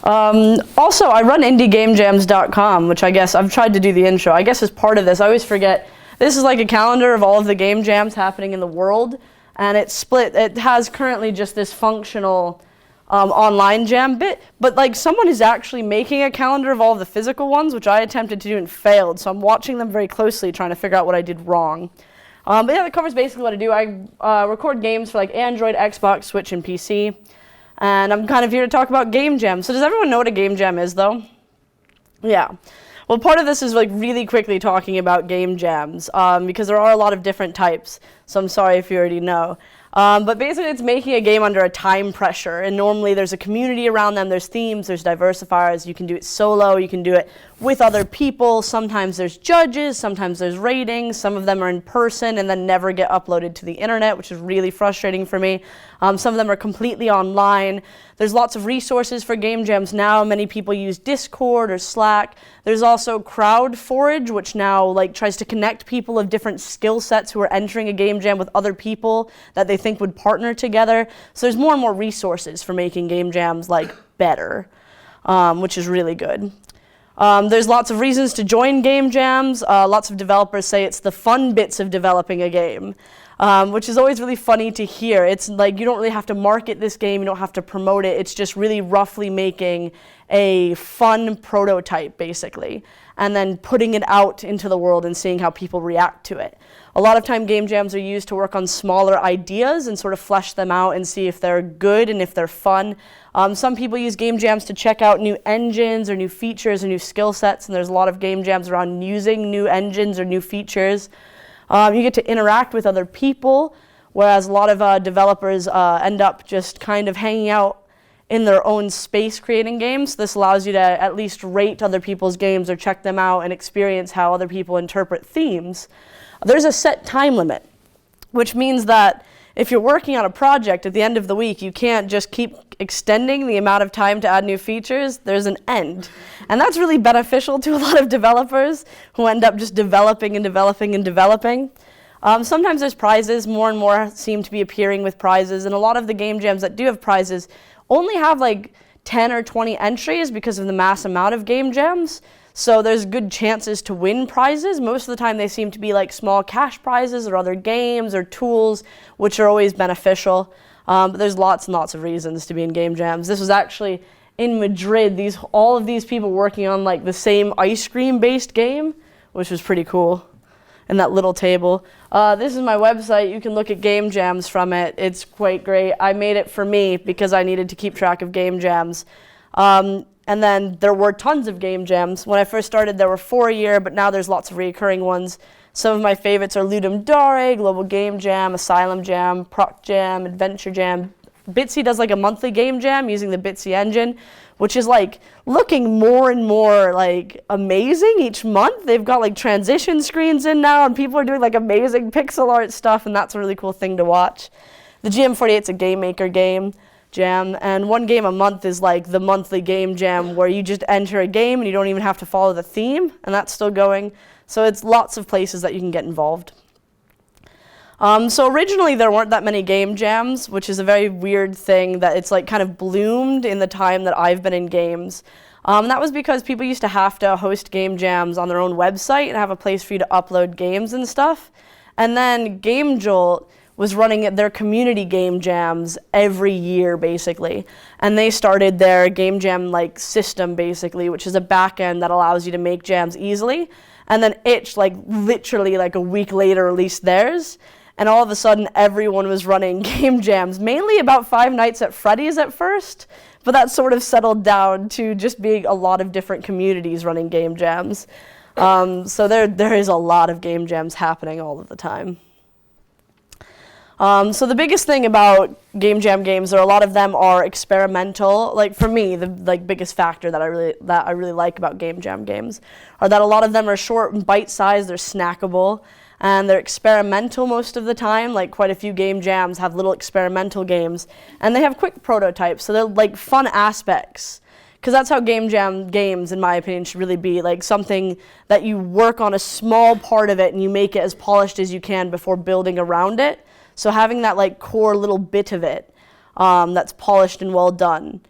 Also, I run indiegamejams.com, which I guess I've tried to do the intro. I guess as part of this, I always forget. This is like a calendar of all of the game jams happening in the world, and it's split. It has currently just this functional online jam bit, but like someone is actually making a calendar of all of the physical ones, which I attempted to do and failed. So I'm watching them very closely, trying to figure out what I did wrong. But yeah, that covers basically what I do. I record games for like Android, Xbox, Switch, and PC. And I'm kind of here to talk about game jams. So does everyone know what a game jam is, though? Yeah. Well, part of this is like really quickly talking about game jams because there are a lot of different types. So I'm sorry if you already know. But basically, it's making a game under a time pressure. And normally, there's a community around them. There's themes. There's diversifiers. You can do it solo. You can do it with other people. Sometimes there's judges. Sometimes there's ratings. Some of them are in person and then never get uploaded to the internet, which is really frustrating for me. Some of them are completely online. There's lots of resources for game jams now. Many people use Discord or Slack. There's also CrowdForge, which now like tries to connect people of different skill sets who are entering a game jam with other people that they think would partner together. So there's more and more resources for making game jams like better, which is really good. There's lots of reasons to join game jams. Lots of developers say it's the fun bits of developing a game. Which is always really funny to hear. It's like you don't really have to market this game, you don't have to promote it. It's just really roughly making a fun prototype, basically, and then putting it out into the world and seeing how people react to it. A lot of time game jams are used to work on smaller ideas and sort of flesh them out and see if they're good and if they're fun. Some people use game jams to check out new engines or new features or new skill sets, and there's a lot of game jams around using new engines or new features. You get to interact with other people, whereas a lot of developers end up just kind of hanging out in their own space creating games. This allows you to at least rate other people's games or check them out and experience how other people interpret themes. There's a set time limit, which means that if you're working on a project at the end of the week, you can't just keep extending the amount of time to add new features. There's an end. And that's really beneficial to a lot of developers who end up just developing and developing and developing. Sometimes there's prizes. More and more seem to be appearing with prizes. And a lot of the game jams that do have prizes only have like 10 or 20 entries because of the mass amount of game jams. So there's good chances to win prizes. Most of the time they seem to be like small cash prizes or other games or tools, which are always beneficial. But there's lots and lots of reasons to be in game jams. This was actually in Madrid, all of these people working on like the same ice cream based game, which was pretty cool. And that little table. This is my website. You can look at game jams from it. It's quite great. I made it for me because I needed to keep track of game jams. And then there were tons of game jams. When I first started, there were 4 a year, but now there's lots of recurring ones. Some of my favorites are Ludum Dare, Global Game Jam, Asylum Jam, Proc Jam, Adventure Jam. Bitsy does like a monthly game jam using the Bitsy engine, which is like looking more and more like amazing each month. They've got like transition screens in now, and people are doing like amazing pixel art stuff, and that's a really cool thing to watch. The GM48 is a game maker game jam, and one game a month is like the monthly game jam where you just enter a game and you don't even have to follow the theme, and that's still going. So it's lots of places that you can get involved. So originally there weren't that many game jams, which is a very weird thing that it's like kind of bloomed in the time that I've been in games. That was because people used to have to host game jams on their own website and have a place for you to upload games and stuff. And then GameJolt was running their community game jams every year, basically. And they started their game jam like system, basically, which is a backend that allows you to make jams easily. And then Itch, like literally like a week later, released theirs. And all of a sudden, everyone was running game jams, mainly about Five Nights at Freddy's at first, but that sort of settled down to just being a lot of different communities running game jams. So there is a lot of game jams happening all of the time. So the biggest thing about game jam games, or a lot of them are experimental. Like for me, the biggest factor that I really like about game jam games are that a lot of them are short and bite-sized, they're snackable, and they're experimental most of the time. Like quite a few game jams have little experimental games, and they have quick prototypes, so they're like fun aspects. Because that's how game jam games, in my opinion, should really be, like something that you work on a small part of it and you make it as polished as you can before building around it. So having that like core little bit of it that's polished and well done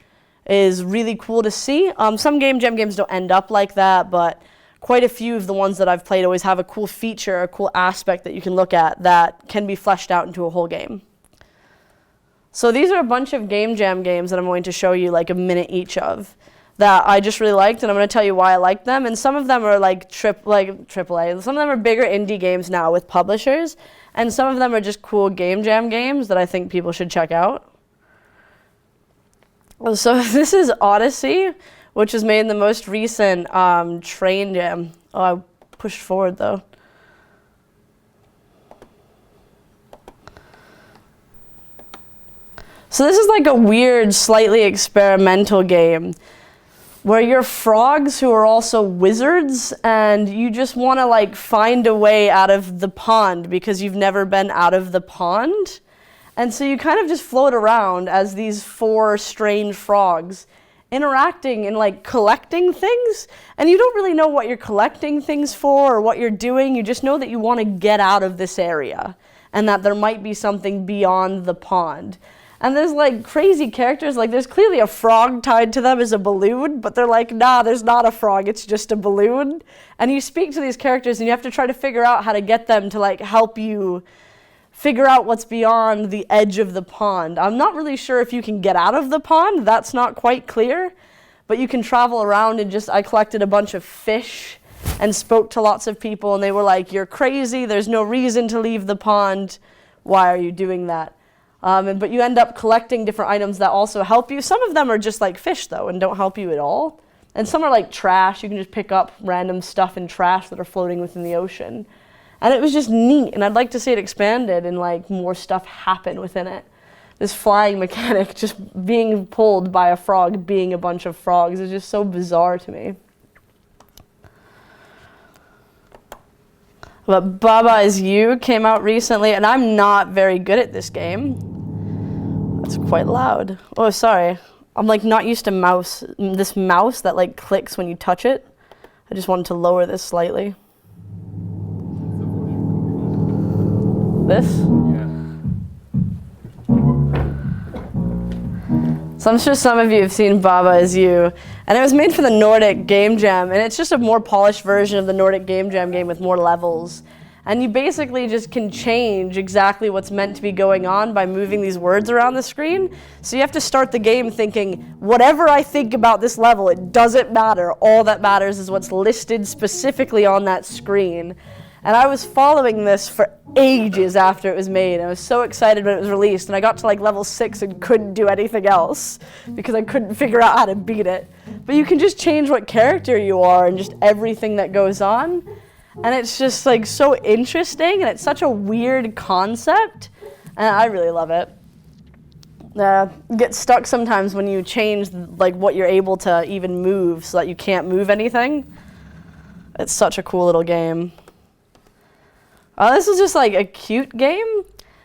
is really cool to see. Some Game Jam games don't end up like that, but quite a few of the ones that I've played always have a cool feature, a cool aspect that you can look at that can be fleshed out into a whole game. So these are a bunch of Game Jam games that I'm going to show you like a minute each of that I just really liked, and I'm going to tell you why I like them. And some of them are like AAA. Some of them are bigger indie games now with publishers, and some of them are just cool Game Jam games that I think people should check out. So this is Odyssey, which was made in the most recent train jam. Oh, I pushed forward though. So this is like a weird, slightly experimental game where you're frogs who are also wizards, and you just want to like find a way out of the pond because you've never been out of the pond. And so you kind of just float around as these 4 strange frogs interacting and like collecting things, and you don't really know what you're collecting things for or what you're doing. You just know that you want to get out of this area and that there might be something beyond the pond. And there's like crazy characters, like there's clearly a frog tied to them as a balloon, but they're like, nah, there's not a frog, it's just a balloon. And you speak to these characters and you have to try to figure out how to get them to like help you figure out what's beyond the edge of the pond. I'm not really sure if you can get out of the pond, that's not quite clear, but you can travel around and I collected a bunch of fish and spoke to lots of people, and they were like, you're crazy, there's no reason to leave the pond, why are you doing that? But you end up collecting different items that also help you. Some of them are just like fish though and don't help you at all. And some are like trash, you can just pick up random stuff in trash that are floating within the ocean. And it was just neat, and I'd like to see it expanded and like more stuff happen within it. This flying mechanic, just being pulled by a frog, being a bunch of frogs, is just so bizarre to me. But Baba Is You came out recently, and I'm not very good at this game. That's quite loud. Oh, sorry. I'm like not used to this mouse that like clicks when you touch it. I just wanted to lower this slightly. This? Yeah. So I'm sure some of you have seen Baba Is You, and it was made for the Nordic Game Jam, and it's just a more polished version of the Nordic Game Jam game with more levels. And you basically just can change exactly what's meant to be going on by moving these words around the screen. So you have to start the game thinking, whatever I think about this level, it doesn't matter. All that matters is what's listed specifically on that screen. And I was following this for ages after it was made. I was so excited when it was released, and I got to like level 6 and couldn't do anything else because I couldn't figure out how to beat it. But you can just change what character you are and just everything that goes on. And it's just like so interesting, and it's such a weird concept, and I really love it. Get stuck sometimes when you change like what you're able to even move so that you can't move anything. It's such a cool little game. This is just like a cute game.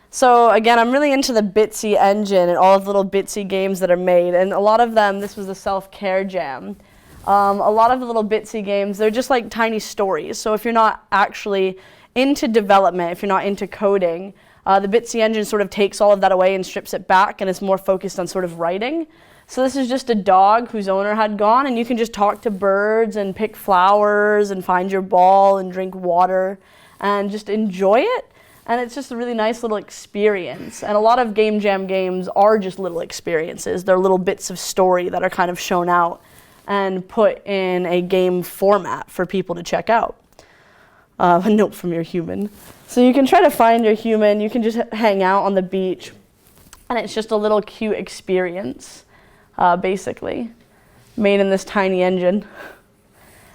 So again, I'm really into the Bitsy engine and all of the little Bitsy games that are made, and a lot of them, this was the self-care jam. A lot of the little Bitsy games, they're just like tiny stories. So if you're not actually into development, if you're not into coding, the Bitsy engine sort of takes all of that away and strips it back, and it's more focused on sort of writing. So this is just a dog whose owner had gone, and you can just talk to birds and pick flowers and find your ball and drink water and just enjoy it. And it's just a really nice little experience. And a lot of Game Jam games are just little experiences. They're little bits of story that are kind of shown out and put in a game format for people to check out. A note from your human. So you can try to find your human, you can just hang out on the beach, and it's just a little cute experience, basically, made in this tiny engine.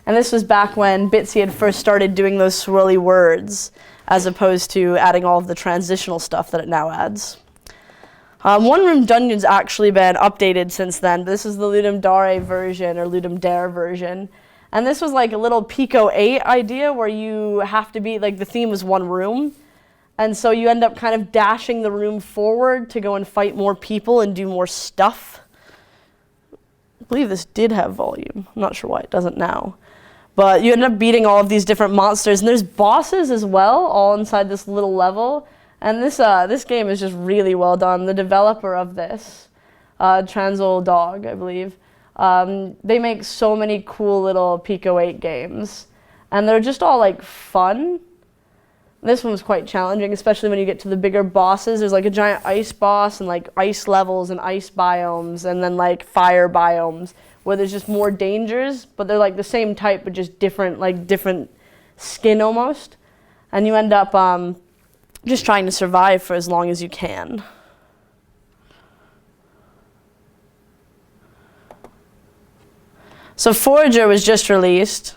And this was back when Bitsy had first started doing those swirly words, as opposed to adding all of the transitional stuff that it now adds. One Room Dungeon's actually been updated since then, but this is the Ludum Dare version, or Ludum Dare version. And this was like a little Pico 8 idea where you have to be, like the theme was one room. And so you end up kind of dashing the room forward to go and fight more people and do more stuff. I believe this did have volume. I'm not sure why it doesn't now. But you end up beating all of these different monsters, and there's bosses as well, all inside this little level. And this game is just really well done. The developer of this Transil Dog, I believe. They make so many cool little Pico 8 games, and they're just all like fun. This one was quite challenging, especially when you get to the bigger bosses. There's like a giant ice boss and like ice levels and ice biomes, and then like fire biomes where there's just more dangers, but they're like the same type but just different, like different skin almost. And you end up just trying to survive for as long as you can. So Forager was just released.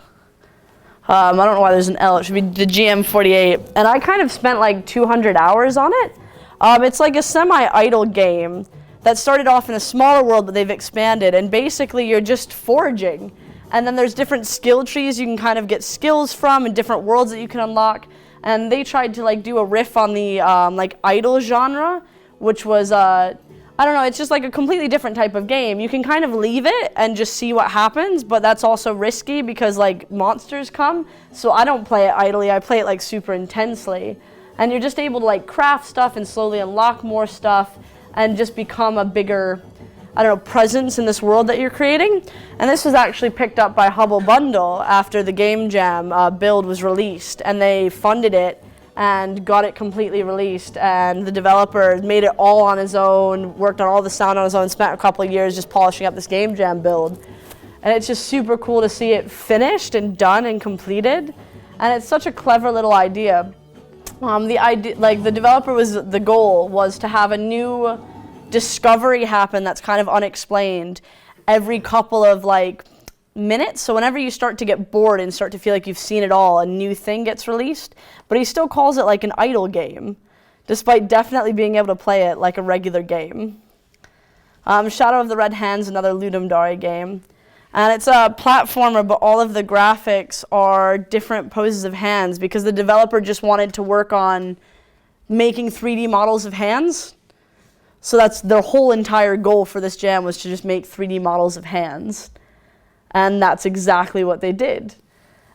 I don't know why there's an L. It should be the GM48. And I kind of spent like 200 hours on it. It's like a semi-idle game that started off in a smaller world, but they've expanded. And basically, you're just foraging. And then there's different skill trees you can kind of get skills from, and different worlds that you can unlock. And they tried to like do a riff on the like idle genre, which was I don't know, it's just like a completely different type of game. You can kind of leave it and just see what happens, but that's also risky because like monsters come. So I don't play it idly, I play it like super intensely. And you're just able to like craft stuff and slowly unlock more stuff and just become a bigger, I don't know, presence in this world that you're creating. And this was actually picked up by Hubble Bundle after the Game Jam build was released, and they funded it and got it completely released, and the developer made it all on his own, worked on all the sound on his own, spent a couple of years just polishing up this Game Jam build. And it's just super cool to see it finished and done and completed. And it's such a clever little idea. The developer the goal was to have a new discovery happen that's kind of unexplained every couple of like minutes. So whenever you start to get bored and start to feel like you've seen it all, a new thing gets released. But he still calls it like an idle game, despite definitely being able to play it like a regular game. Shadow of the Red Hand's another Ludum Dare game. And it's a platformer, but all of the graphics are different poses of hands because the developer just wanted to work on making 3D models of hands. So that's their whole entire goal for this jam, was to just make 3D models of hands. And that's exactly what they did.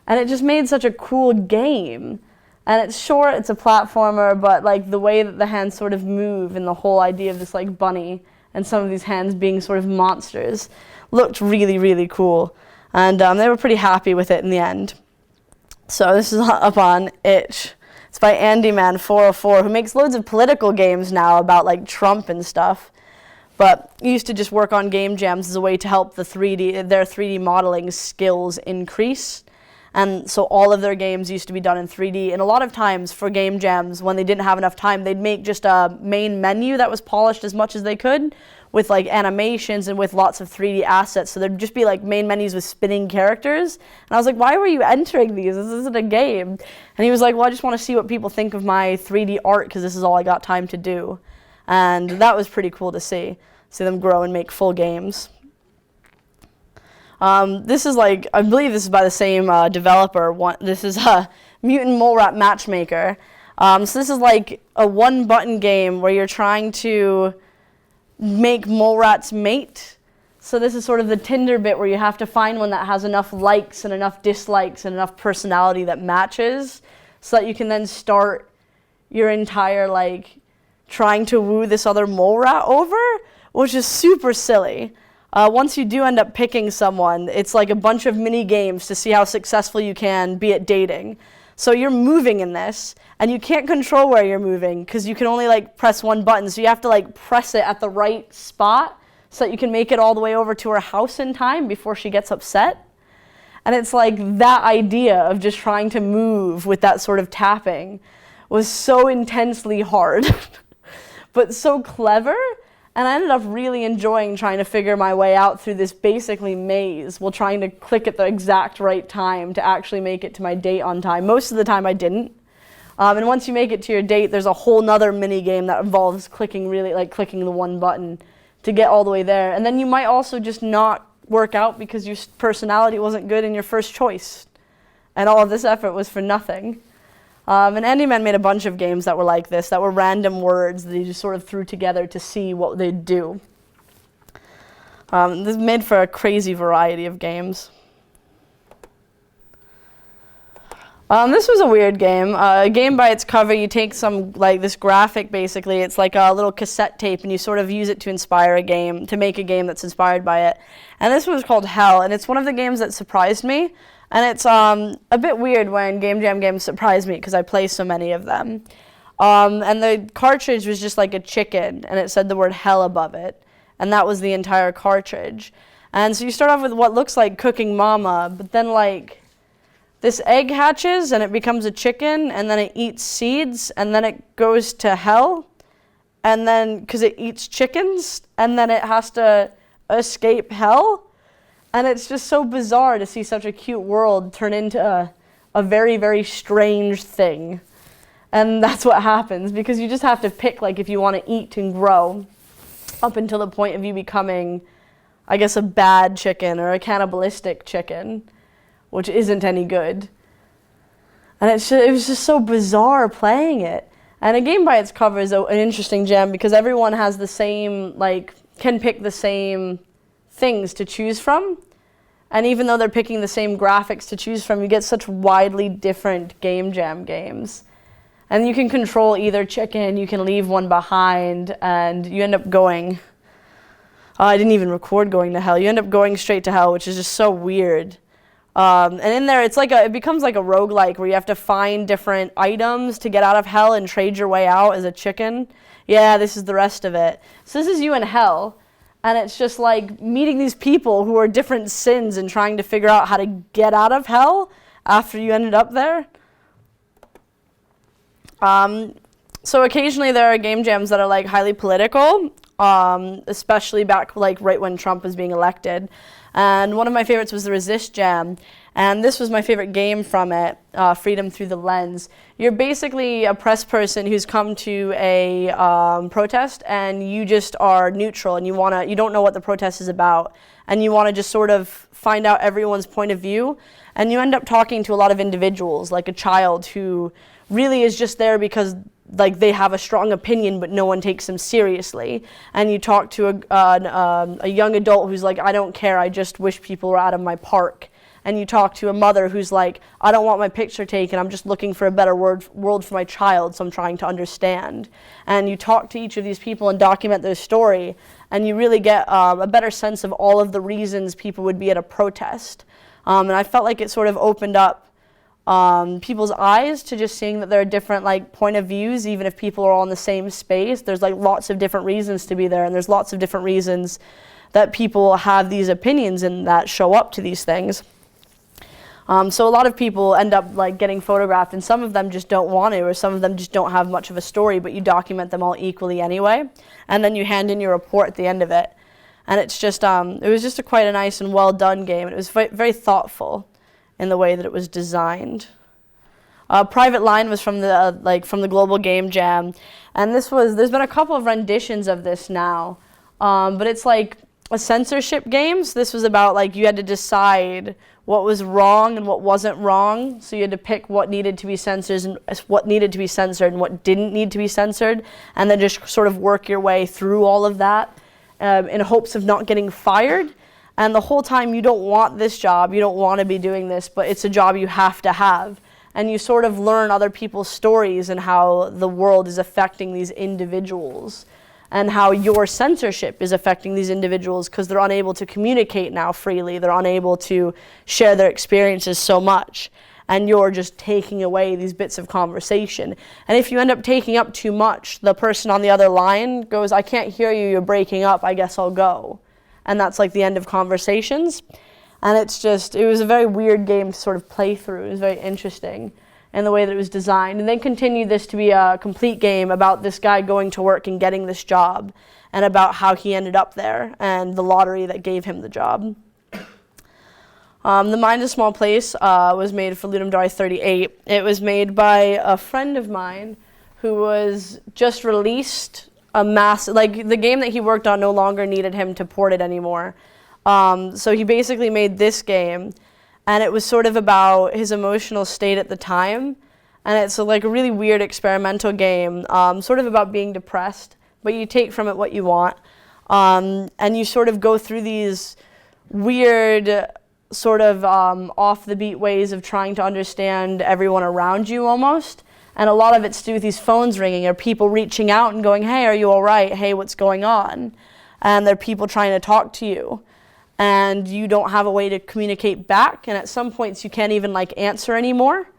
And it just made such a cool game. And it's short, it's a platformer, but like the way that the hands sort of move and the whole idea of this like bunny and some of these hands being sort of monsters looked really, really cool. And they were pretty happy with it in the end. So this is up on itch. It's by Mann 404, who makes loads of political games now about like Trump and stuff. But used to just work on game jams as a way to help their 3D modeling skills increase. And so all of their games used to be done in 3D. And a lot of times for game jams, when they didn't have enough time, they'd make just a main menu that was polished as much as they could with like animations and with lots of 3D assets. So there'd just be like main menus with spinning characters. And I was like, why were you entering these? This isn't a game. And he was like, well, I just want to see what people think of my 3D art because this is all I got time to do. And that was pretty cool to see them grow and make full games. This is like, I believe this is by the same developer. This is Mutant Mole Rat Matchmaker. So this is like a one-button game where you're trying to make mole rats mate. So this is sort of the Tinder bit where you have to find one that has enough likes and enough dislikes and enough personality that matches so that you can then start your entire like trying to woo this other mole rat over, which is super silly. Once you do end up picking someone, it's like a bunch of mini games to see how successful you can be at dating. So you're moving in this, and you can't control where you're moving because you can only like press one button. So you have to like press it at the right spot so that you can make it all the way over to her house in time before she gets upset. And it's like that idea of just trying to move with that sort of tapping was so intensely hard, but so clever. And I ended up really enjoying trying to figure my way out through this basically maze while trying to click at the exact right time to actually make it to my date on time. Most of the time I didn't. And once you make it to your date, there's a whole nother mini game that involves clicking the one button to get all the way there. And then you might also just not work out because your personality wasn't good in your first choice. And all of this effort was for nothing. And Andy Mann made a bunch of games that were like this, that were random words that he just sort of threw together to see what they'd do. This made for a crazy variety of games. This was a weird game. A game by its cover, you take some, like, this graphic, basically. It's like a little cassette tape, and you sort of use it to inspire a game, to make a game that's inspired by it. And this one was called Hell, and it's one of the games that surprised me. And it's a bit weird when Game Jam games surprise me, because I play so many of them. And the cartridge was just like a chicken, and it said the word hell above it. And that was the entire cartridge. And so you start off with what looks like Cooking Mama, but then, like, this egg hatches and it becomes a chicken, and then it eats seeds, and then it goes to hell, and then because it eats chickens, and then it has to escape hell. And it's just so bizarre to see such a cute world turn into a very, very strange thing. And that's what happens, because you just have to pick, like, if you want to eat and grow up until the point of you becoming, I guess, a bad chicken or a cannibalistic chicken, which isn't any good. And it was just so bizarre playing it. And a game by its cover is an interesting gem, because everyone has the same, like, can pick the same things to choose from. And even though they're picking the same graphics to choose from, you get such widely different Game Jam games. And you can control either chicken, you can leave one behind, and you end up going, I didn't even record going to hell. You end up going straight to hell, which is just so weird. And in there, it becomes like a roguelike where you have to find different items to get out of hell and trade your way out as a chicken. Yeah, this is the rest of it. So this is you in hell, and it's just like meeting these people who are different sins and trying to figure out how to get out of hell after you ended up there. So occasionally there are game jams that are, like, highly political, especially back, like, right when Trump was being elected. And one of my favorites was the Resist Jam, and this was my favorite game from it, Freedom Through the Lens. You're basically a press person who's come to a protest, and you just are neutral, and you don't know what the protest is about, and you want to just sort of find out everyone's point of view, and you end up talking to a lot of individuals, like a child who really is just there because, like, they have a strong opinion, but no one takes them seriously. And you talk to a young adult who's like, I don't care, I just wish people were out of my park. And you talk to a mother who's like, I don't want my picture taken, I'm just looking for a better world for my child, so I'm trying to understand. And you talk to each of these people and document their story, and you really get a better sense of all of the reasons people would be at a protest. And I felt like it sort of opened up people's eyes to just seeing that there are different, like, point of views, even if people are all in the same space. There's, like, lots of different reasons to be there, and there's lots of different reasons that people have these opinions and that show up to these things. So a lot of people end up, like, getting photographed, and some of them just don't want to, or some of them just don't have much of a story, but you document them all equally anyway, and then you hand in your report at the end of it. And it's just, it was just quite a nice and well done game, and it was very thoughtful in the way that it was designed. Private Line was from the Global Game Jam, and there's been a couple of renditions of this now, but it's like a censorship game. So this was about, like, you had to decide what was wrong and what wasn't wrong, so you had to pick what needed to be censored and what didn't need to be censored, and then just sort of work your way through all of that in hopes of not getting fired. And the whole time you don't want this job, you don't want to be doing this, but it's a job you have to have. And you sort of learn other people's stories and how the world is affecting these individuals, and how your censorship is affecting these individuals because they're unable to communicate now freely. They're unable to share their experiences so much. And you're just taking away these bits of conversation. And if you end up taking up too much, the person on the other line goes, I can't hear you, you're breaking up, I guess I'll go. And that's like the end of conversations. And it was a very weird game to sort of play through. It was very interesting in the way that it was designed. And then continued this to be a complete game about this guy going to work and getting this job, and about how he ended up there and the lottery that gave him the job. The Mind is a Small Place was made for Ludum Dare 38. It was made by a friend of mine who was just released the game that he worked on no longer needed him to port it anymore. So he basically made this game, and it was sort of about his emotional state at the time. And it's like a really weird experimental game, sort of about being depressed, but you take from it what you want. And you sort of go through these weird sort of off the beat ways of trying to understand everyone around you almost. And a lot of it's to do with these phones ringing, or people reaching out and going, hey, are you all right? Hey, what's going on? And there are people trying to talk to you, and you don't have a way to communicate back. And at some points you can't even like answer anymore.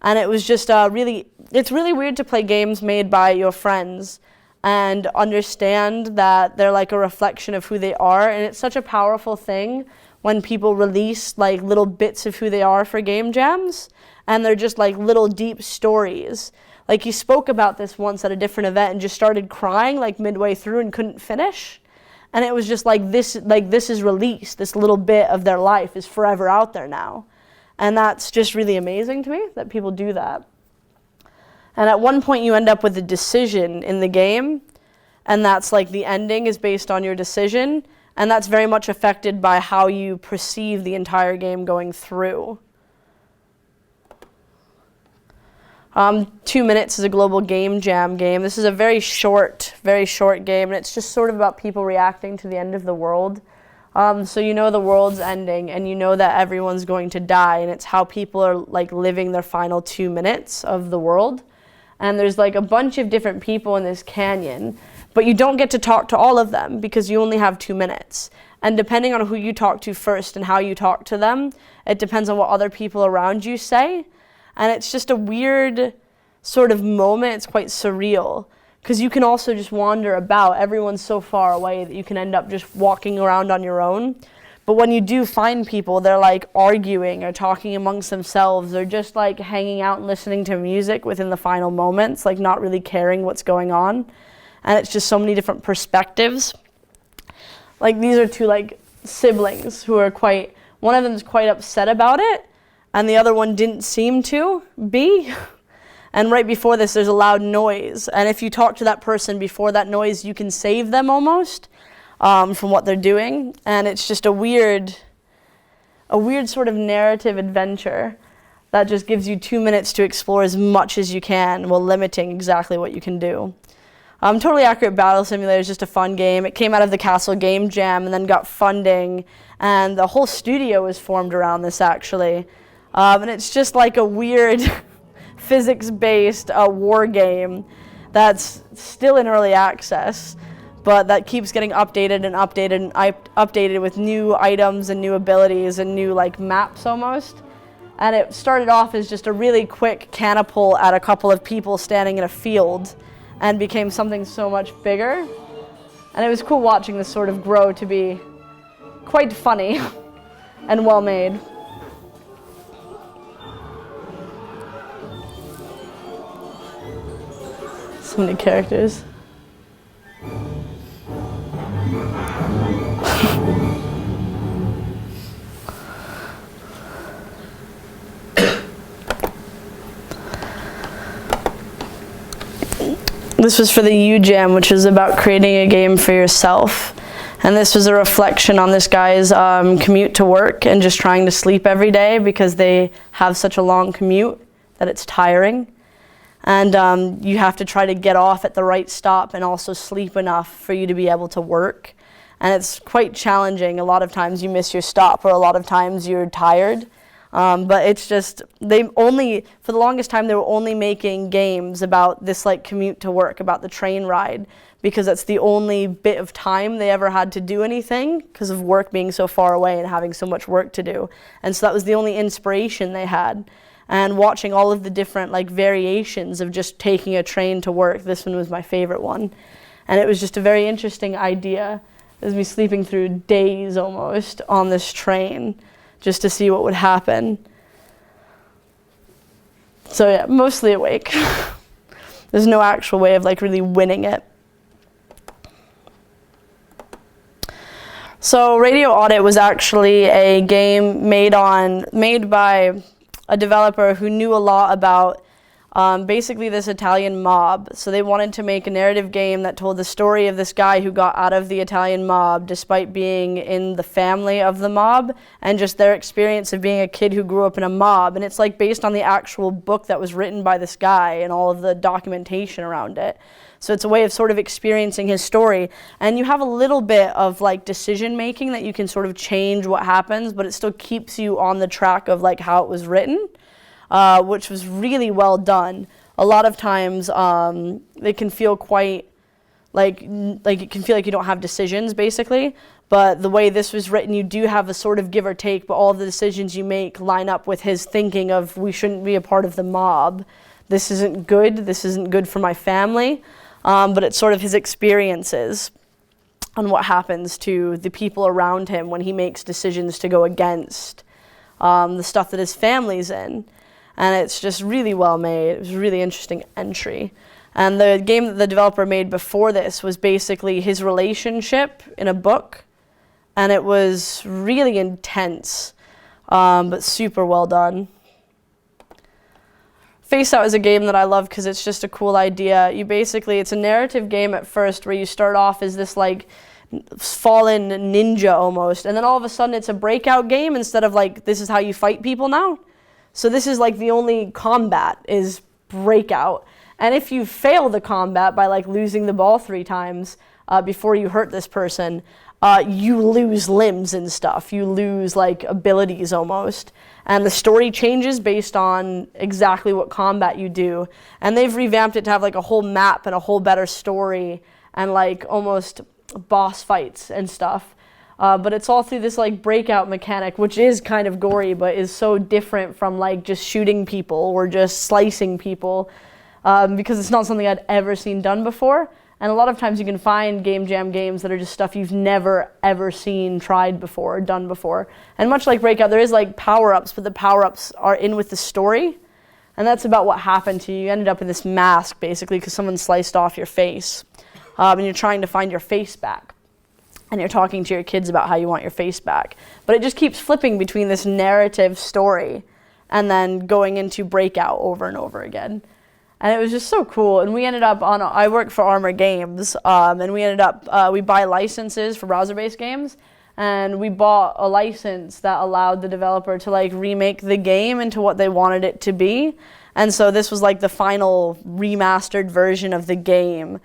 And it was just it's really weird to play games made by your friends and understand that they're like a reflection of who they are. And it's such a powerful thing when people release like little bits of who they are for game jams, and they're just like little deep stories. Like you spoke about this once at a different event and just started crying like midway through and couldn't finish. And it was just like this is released. This little bit of their life is forever out there now. And that's just really amazing to me that people do that. And at one point you end up with a decision in the game, and that's like the ending is based on your decision, and that's very much affected by how you perceive the entire game going through. 2 Minutes is a global game jam game. This is a very short game, and it's just sort of about people reacting to the end of the world. So you know the world's ending, and you know that everyone's going to die, and it's how people are like living their final 2 minutes of the world. And there's like a bunch of different people in this canyon, but you don't get to talk to all of them because you only have 2 minutes. And depending on who you talk to first and how you talk to them, it depends on what other people around you say. And it's just a weird sort of moment. It's quite surreal because you can also just wander about. Everyone's so far away that you can end up just walking around on your own. But when you do find people, they're like arguing or talking amongst themselves. They're just like hanging out and listening to music within the final moments, like not really caring what's going on. And it's just so many different perspectives. Like these are two like siblings who are one of them is quite upset about it, and the other one didn't seem to be. And right before this, there's a loud noise. And if you talk to that person before that noise, you can save them almost from what they're doing. And it's just a weird sort of narrative adventure that just gives you 2 minutes to explore as much as you can while limiting exactly what you can do. Totally Accurate Battle Simulator is just a fun game. It came out of the Castle Game Jam and then got funding, and the whole studio was formed around this actually. And it's just like a weird physics-based war game that's still in early access, but that keeps getting updated and updated and updated with new items and new abilities and new like maps almost. And it started off as just a really quick catapult at a couple of people standing in a field, and became something so much bigger. And it was cool watching this sort of grow to be quite funny and well made. So many characters. This was for the U-Jam, which is about creating a game for yourself. And this was a reflection on this guy's commute to work and just trying to sleep every day because they have such a long commute that it's tiring. And you have to try to get off at the right stop and also sleep enough for you to be able to work. And it's quite challenging. A lot of times you miss your stop, or a lot of times you're tired. But it's just, for the longest time, they were only making games about this like commute to work, about the train ride, because that's the only bit of time they ever had to do anything because of work being so far away and having so much work to do. And so that was the only inspiration they had. And watching all of the different like variations of just taking a train to work, this one was my favorite one. And it was just a very interesting idea. It was me sleeping through days almost on this train, just to see what would happen. So yeah, mostly awake. There's no actual way of like really winning it. So Radio Audit was actually a game made by a developer who knew a lot about basically this Italian mob. So they wanted to make a narrative game that told the story of this guy who got out of the Italian mob despite being in the family of the mob, and just their experience of being a kid who grew up in a mob. And it's like based on the actual book that was written by this guy and all of the documentation around it. So it's a way of sort of experiencing his story. And you have a little bit of like decision making that you can sort of change what happens, but it still keeps you on the track of like how it was written, which was really well done. A lot of times it can feel quite like it can feel like you don't have decisions basically, but the way this was written, you do have a sort of give or take, but all of the decisions you make line up with his thinking of, we shouldn't be a part of the mob. This isn't good for my family. But it's sort of his experiences on what happens to the people around him when he makes decisions to go against the stuff that his family's in. And it's just really well made. It was a really interesting entry. And the game that the developer made before this was basically his relationship in a book. And it was really intense, but super well done. Face Out is a game that I love because it's just a cool idea. It's a narrative game at first where you start off as this like fallen ninja almost, and then all of a sudden it's a breakout game instead of like, this is how you fight people now. So this is like the only combat is breakout. And if you fail the combat by like losing the ball 3 times before you hurt this person, you lose limbs and stuff. You lose like abilities almost. And the story changes based on exactly what combat you do. And they've revamped it to have like a whole map and a whole better story and like almost boss fights and stuff. But it's all through this like breakout mechanic, which is kind of gory, but is so different from like just shooting people or just slicing people, because it's not something I'd ever seen done before. And a lot of times you can find game jam games that are just stuff you've never, ever seen tried before, or done before. And much like Breakout, there is like power-ups, but the power-ups are in with the story. And that's about what happened to you. You ended up in this mask, basically, because someone sliced off your face. And you're trying to find your face back. And you're talking to your kids about how you want your face back. But it just keeps flipping between this narrative story and then going into Breakout over and over again. And it was just so cool. And we ended up I work for Armor Games, and we ended up, we buy licenses for browser-based games, and we bought a license that allowed the developer to like remake the game into what they wanted it to be. And so this was like the final remastered version of the game,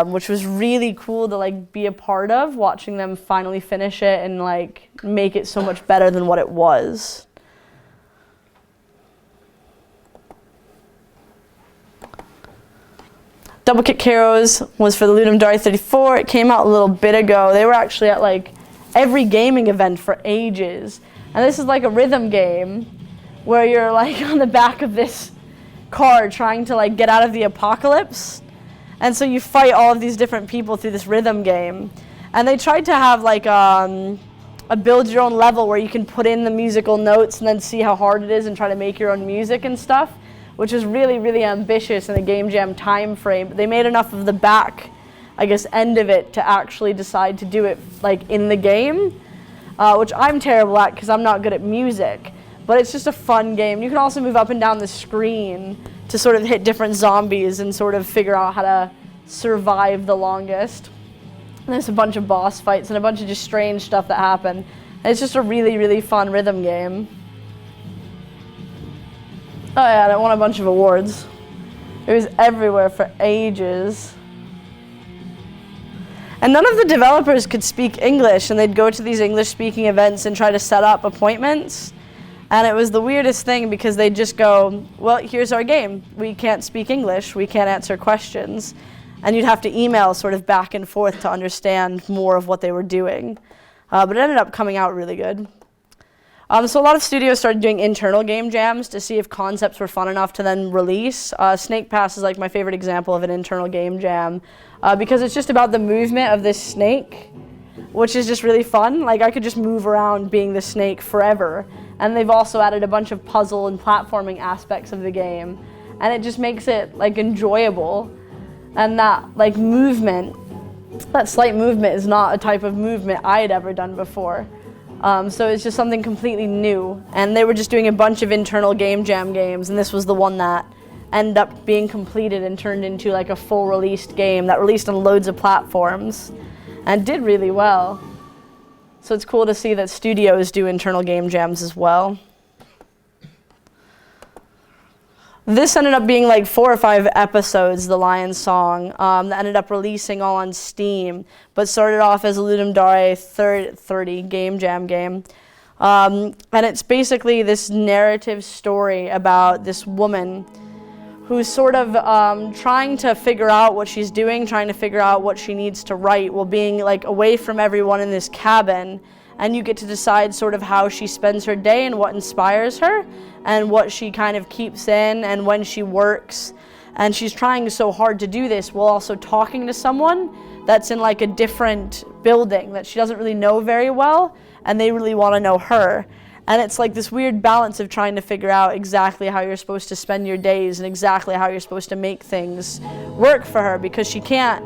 which was really cool to like be a part of, watching them finally finish it and like make it so much better than what it was. Double Kick Heroes was for the Ludum Dare 34. It came out a little bit ago. They were actually at like every gaming event for ages. And this is like a rhythm game where you're like on the back of this car trying to like get out of the apocalypse. And so you fight all of these different people through this rhythm game. And they tried to have like a build your own level where you can put in the musical notes and then see how hard it is and try to make your own music and stuff, which is really, really ambitious in the game jam time frame. But they made enough of the back, I guess, end of it to actually decide to do it like in the game, which I'm terrible at because I'm not good at music. But it's just a fun game. You can also move up and down the screen to sort of hit different zombies and sort of figure out how to survive the longest. And there's a bunch of boss fights and a bunch of just strange stuff that happen. And it's just a really, really fun rhythm game. Oh yeah, and it won a bunch of awards. It was everywhere for ages. And none of the developers could speak English, and they'd go to these English-speaking events and try to set up appointments. And it was the weirdest thing because they'd just go, well, here's our game. We can't speak English. We can't answer questions. And you'd have to email sort of back and forth to understand more of what they were doing. But it ended up coming out really good. So a lot of studios started doing internal game jams to see if concepts were fun enough to then release. Snake Pass is like my favorite example of an internal game jam because it's just about the movement of this snake, which is just really fun. Like I could just move around being the snake forever. And they've also added a bunch of puzzle and platforming aspects of the game. And it just makes it like enjoyable. And that like movement, that slight movement is not a type of movement I had ever done before. So it's just something completely new. And they were just doing a bunch of internal game jam games, and this was the one that ended up being completed and turned into like a full released game that released on loads of platforms and did really well. So it's cool to see that studios do internal game jams as well. This ended up being like 4 or 5 episodes, The Lion Song, that ended up releasing all on Steam, but started off as a Ludum Dare 30 game jam game. And it's basically this narrative story about this woman who's sort of trying to figure out what she's doing, trying to figure out what she needs to write while being like away from everyone in this cabin. And you get to decide sort of how she spends her day and what inspires her and what she kind of keeps in and when she works. And she's trying so hard to do this while also talking to someone that's in like a different building that she doesn't really know very well, and they really want to know her. And it's like this weird balance of trying to figure out exactly how you're supposed to spend your days and exactly how you're supposed to make things work for her, because she can't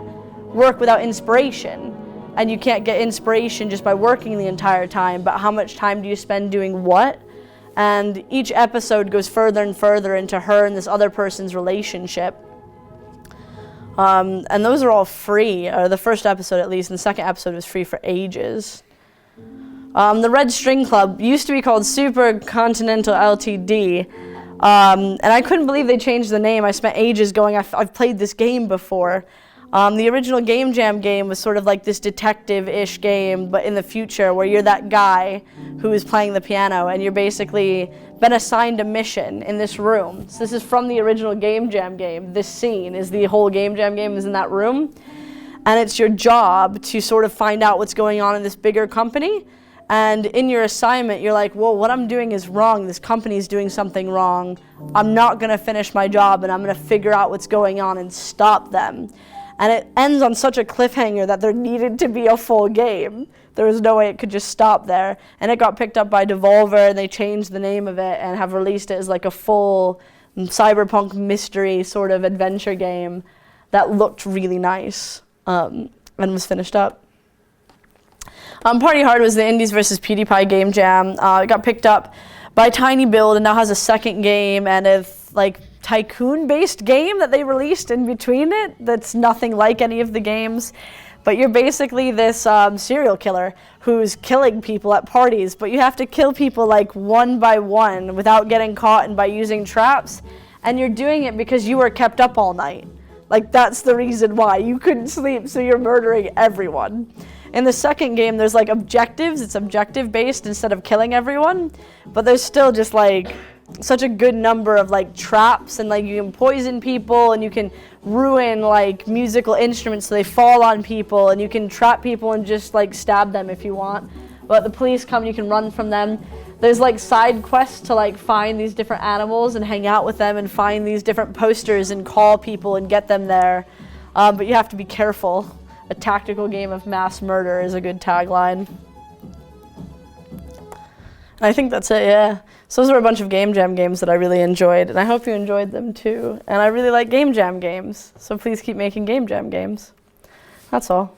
work without inspiration. And you can't get inspiration just by working the entire time, but how much time do you spend doing what? And each episode goes further and further into her and this other person's relationship. And those are all free, or the first episode at least, and the second episode was free for ages. The Red String Club used to be called Super Continental Ltd. And I couldn't believe they changed the name. I spent ages going, I've played this game before. The original Game Jam game was sort of like this detective-ish game, but in the future, where you're that guy who is playing the piano, and you're basically been assigned a mission in this room. So this is from the original Game Jam game. This scene is the whole Game Jam game is in that room. And it's your job to sort of find out what's going on in this bigger company. And in your assignment, you're like, well, what I'm doing is wrong. This company's doing something wrong. I'm not going to finish my job, and I'm going to figure out what's going on and stop them. And it ends on such a cliffhanger that there needed to be a full game. There was no way it could just stop there. And it got picked up by Devolver, and they changed the name of it and have released it as like a full cyberpunk mystery sort of adventure game that looked really nice and was finished up. Party Hard was the Indies versus PewDiePie game jam. It got picked up by Tiny Build and now has a second game and a like tycoon-based game that they released in between it that's nothing like any of the games. But you're basically this serial killer who's killing people at parties, but you have to kill people like one by one without getting caught and by using traps. And you're doing it because you were kept up all night. Like, that's the reason why. You couldn't sleep, so you're murdering everyone. In the second game, there's like objectives. It's objective-based instead of killing everyone. But there's still just like such a good number of like traps, and like you can poison people and you can ruin like musical instruments so they fall on people, and you can trap people and just like stab them if you want. But the police come, you can run from them. There's like side quests to like find these different animals and hang out with them and find these different posters and call people and get them there. But you have to be careful. A tactical game of mass murder is a good tagline. I think that's it, yeah. So those are a bunch of Game Jam games that I really enjoyed, and I hope you enjoyed them too. And I really like Game Jam games, so please keep making Game Jam games. That's all.